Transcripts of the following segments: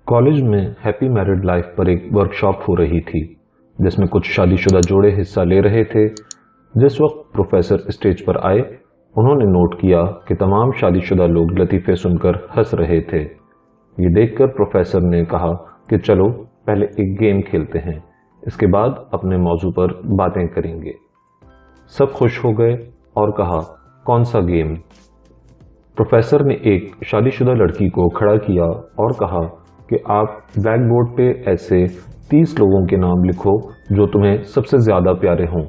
College میں happy married life پر ایک workshop ہو رہی تھی جس میں کچھ شادی شدہ جوڑے حصہ لے رہے تھے۔ جس وقت پروفیسر اسٹیج پر آئے انہوں نے نوٹ کیا کہ تمام شادی شدہ لوگ لطیفے سن کر ہنس رہے تھے۔ یہ دیکھ کر پروفیسر نے کہا کہ چلو پہلے ایک گیم کھیلتے ہیں، اس کے بعد اپنے موضوع پر باتیں کریں گے۔ سب خوش ہو گئے اور کہا کون سا گیم؟ پروفیسر نے ایک شادی شدہ لڑکی کو کھڑا کیا اور کہا کہ آپ بلیک بورڈ پہ ایسے 30 لوگوں کے نام لکھو جو تمہیں سب سے زیادہ پیارے ہوں۔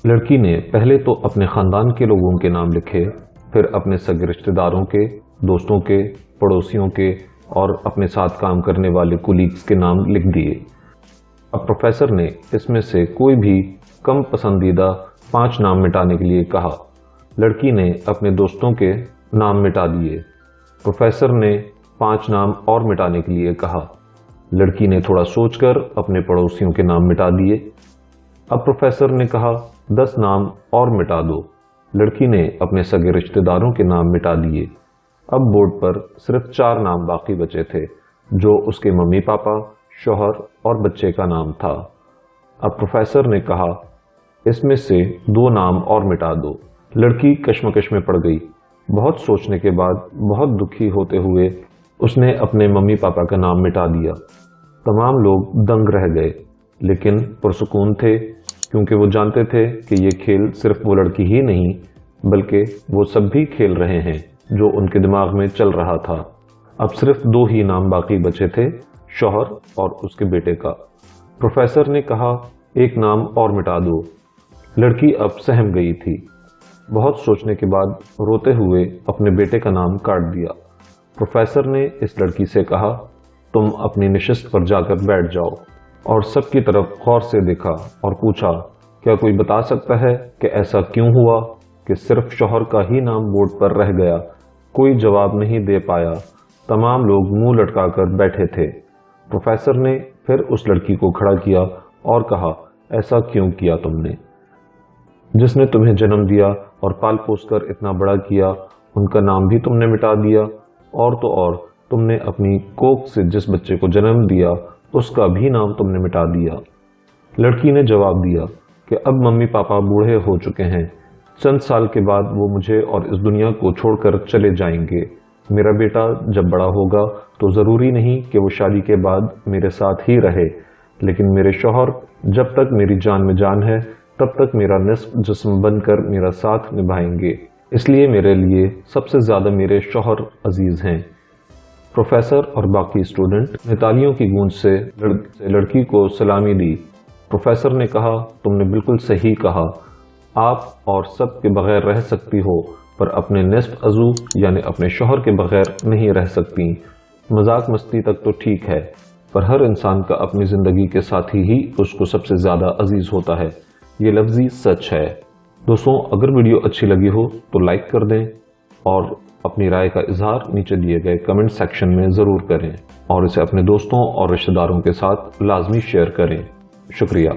لڑکی نے پہلے تو اپنے خاندان کے لوگوں کے نام لکھے، پھر اپنے سگے رشتہ داروں کے، دوستوں کے، پڑوسیوں کے اور اپنے ساتھ کام کرنے والے کولیگز کے نام لکھ دیے۔ اب پروفیسر نے اس میں سے کوئی بھی کم پسندیدہ 5 نام مٹانے کے لیے کہا۔ لڑکی نے اپنے دوستوں کے نام مٹا دیے۔ پروفیسر نے 5 نام اور مٹانے کے لیے کہا۔ لڑکی نے تھوڑا سوچ کر اپنے پڑوسیوں کے نام مٹا دیے۔ اب پروفیسر نے کہا 10 نام اور مٹا دو۔ لڑکی نے اپنے سگے رشتہ داروں کے نام مٹا دیے۔ اب بورڈ پر صرف 4 نام باقی بچے تھے جو اس کے ممی پاپا، شوہر اور بچے کا نام تھا۔ اب پروفیسر نے کہا اس میں سے 2 نام اور مٹا دو۔ لڑکی کشمکش میں پڑ گئی۔ بہت سوچنے کے بعد بہت دکھی ہوتے ہوئے اس نے اپنے ممی پاپا کا نام مٹا دیا۔ تمام لوگ دنگ رہ گئے لیکن پرسکون تھے کیونکہ وہ جانتے تھے کہ یہ کھیل صرف وہ لڑکی ہی نہیں بلکہ وہ سب بھی کھیل رہے ہیں جو ان کے دماغ میں چل رہا تھا۔ اب صرف 2 ہی نام باقی بچے تھے، شوہر اور اس کے بیٹے کا۔ پروفیسر نے کہا 1 نام اور مٹا دو۔ لڑکی اب سہم گئی تھی۔ بہت سوچنے کے بعد روتے ہوئے اپنے بیٹے کا نام کاٹ دیا۔ پروفیسر نے اس لڑکی سے کہا تم اپنی نشست پر جا کر بیٹھ جاؤ، اور سب کی طرف غور سے دیکھا اور پوچھا کیا کوئی بتا سکتا ہے کہ ایسا کیوں ہوا کہ صرف شوہر کا ہی نام بورڈ پر رہ گیا؟ کوئی جواب نہیں دے پایا۔ تمام لوگ منہ لٹکا کر بیٹھے تھے۔ پروفیسر نے پھر اس لڑکی کو کھڑا کیا اور کہا ایسا کیوں کیا تم نے؟ جس نے تمہیں جنم دیا اور پال پوس کر اتنا بڑا کیا ان کا نام بھی تم نے مٹا دیا، اور تو اور تم نے اپنی کوکھ سے جس بچے کو جنم دیا اس کا بھی نام تم نے مٹا دیا۔ لڑکی نے جواب دیا کہ اب ممی پاپا بوڑھے ہو چکے ہیں، چند سال کے بعد وہ مجھے اور اس دنیا کو چھوڑ کر چلے جائیں گے۔ میرا بیٹا جب بڑا ہوگا تو ضروری نہیں کہ وہ شادی کے بعد میرے ساتھ ہی رہے، لیکن میرے شوہر جب تک میری جان میں جان ہے تب تک میرا نصف جسم بن کر میرا ساتھ نبھائیں گے، اس لیے میرے لیے سب سے زیادہ میرے شوہر عزیز ہیں۔ پروفیسر اور باقی اسٹوڈنٹ نے تالیوں کی گونج سے لڑکی کو سلامی دی۔ پروفیسر نے کہا تم نے بالکل صحیح کہا، آپ اور سب کے بغیر رہ سکتی ہو پر اپنے نصف عضو یعنی اپنے شوہر کے بغیر نہیں رہ سکتی۔ مذاق مستی تک تو ٹھیک ہے پر ہر انسان کا اپنی زندگی کے ساتھی ہی اس کو سب سے زیادہ عزیز ہوتا ہے، یہ لفظی سچ ہے۔ دوستوں اگر ویڈیو اچھی لگی ہو تو لائک کر دیں اور اپنی رائے کا اظہار نیچے دیے گئے کمنٹ سیکشن میں ضرور کریں، اور اسے اپنے دوستوں اور رشتہ داروں کے ساتھ لازمی شیئر کریں۔ شکریہ۔